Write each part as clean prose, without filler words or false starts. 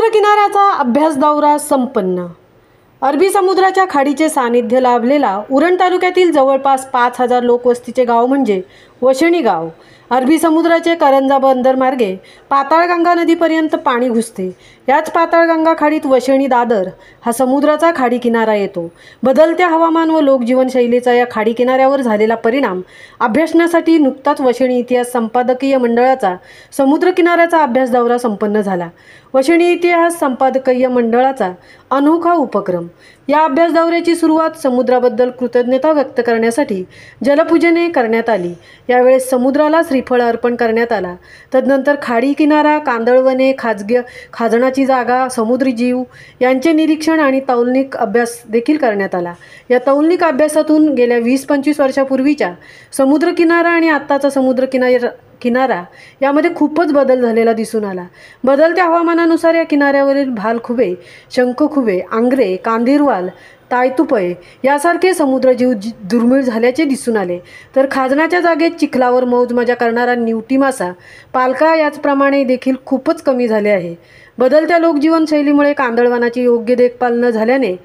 समुद्रकिनाऱ्याचा अभ्यास दौरा संपन्न। अरबी समुद्राच्या खाडीचे सानिध्य लाभलेला उरण तालुक्यातील जवळपास 5,000 लोकवस्तीचे गाव म्हणजे वशेणी गाव। अरबी समुद्राचे करंजा बंदर मार्गे पाताळगंगा नदीपर्यंत पाणी घुसते। याच पाताळगंगा खाडीत वशेणी दादर हा समुद्राचा खाडी किनारा येतो। बदलत्या हवामान व लोकजीवनशैलीचा या खाडी किनाऱ्यावर झालेला परिणाम अभ्यासण्यासाठी नुकताच वशेणी इतिहास संपादकीय मंडळाचा समुद्र किनाऱ्याचा अभ्यास दौरा संपन्न झाला। वशेणी इतिहास संपादकीय मंडळाचा अनोखा उपक्रम। या अभ्यास दौऱ्याची सुरुवात समुद्राबद्दल कृतज्ञता व्यक्त करण्यासाठी जलपूजने करण्यात आली। यावेळेस समुद्राला श्रीफळ अर्पण करण्यात आला। तदनंतर खाडी किनारा, कांदळवने, खाजणाची जागा, समुद्री जीव यांचे निरीक्षण आणि तौलनिक अभ्यास देखील करण्यात आला। या तौलनिक अभ्यासातून गेल्या 20-25 वर्षापूर्वीच्या समुद्र किनारा आणि आत्ताचा समुद्र किनारा यामध्ये खूपच बदल झालेला दिसून आला। बदलत्या हवामानानुसार या किनाऱ्यावरील भालखुबे, शंखखुबे, आंग्रे, कांदिरवाल, तायतुपय यासारखे समुद्रजीव दुर्मिळ झाल्याचे दिसून आले। तर खाजणाच्या जागेत चिखलावर मौज मजा करणारा निवटी मासा, पालका याचप्रमाणे देखील खूपच कमी झाले आहे। बदलत्या लोकजीवनशैलीमुळे कांदळवनाची योग्य देखभाल न झाल्याने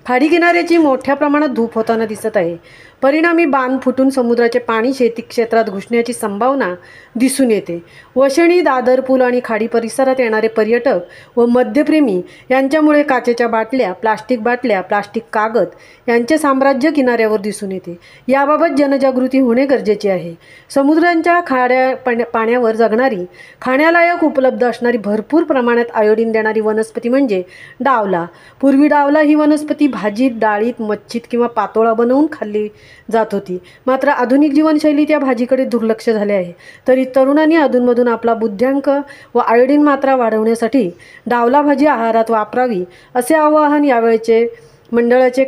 खाडी किनाऱ्याची मोठ्या प्रमाणात धूप होताना दिसत आहे। परिणामी बांध फुटून समुद्राचे पाणी शेती क्षेत्रात घुसण्याची संभावना दिसून येते। वशेणी, दादर पूल आणि खाडी परिसरात येणारे पर्यटक व मद्यप्रेमी यांच्यामुळे काचेच्या बाटल्या, प्लास्टिक कागद यांचे साम्राज्य किनाऱ्यावर दिसून येते। याबाबत जनजागृती होणे गरजेचे आहे। समुद्रांच्या खाड्या पाण्यावर जगणारी, खाण्यालायक उपलब्ध असणारी भरपूर प्रमाणात आयोडीन देणारी वनस्पती म्हणजे डावला। पूर्वी डावला ही वनस्पती भाजीत, डाळीत, मच्छीत किंवा पातोळा बनवून खाल्ली जात होती। मात्र आधुनिक जीवनशैलीत या भाजीकडे दुर्लक्ष झाले आहे। तरी तरुणांनी अधूनमधून आपला बुद्ध्यांक व आयोडीन मात्रा वाढवण्यासाठी डावला भाजी आहारात वापरावी असे आवाहन यावेळचे मंडळाचे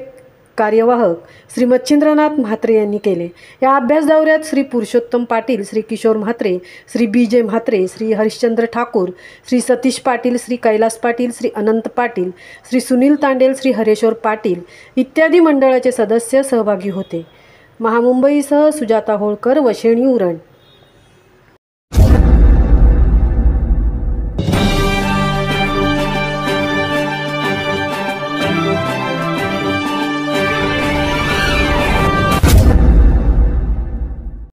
कार्यवाहक श्री मच्छिंद्रनाथ म्हात्रे यांनी केले। या अभ्यास दौऱ्यात श्री पुरुषोत्तम पाटील, श्री किशोर म्हात्रे, श्री BJ म्हात्रे, श्री हरिश्चंद्र ठाकूर, श्री सतीश पाटील, श्री कैलास पाटील, श्री अनंत पाटील, श्री सुनील तांडेल, श्री हरेश्वर पाटील इत्यादी मंडळाचे सदस्य सहभागी होते। महामुंबईसह सुजाता होळकर, वशेणी, उरण।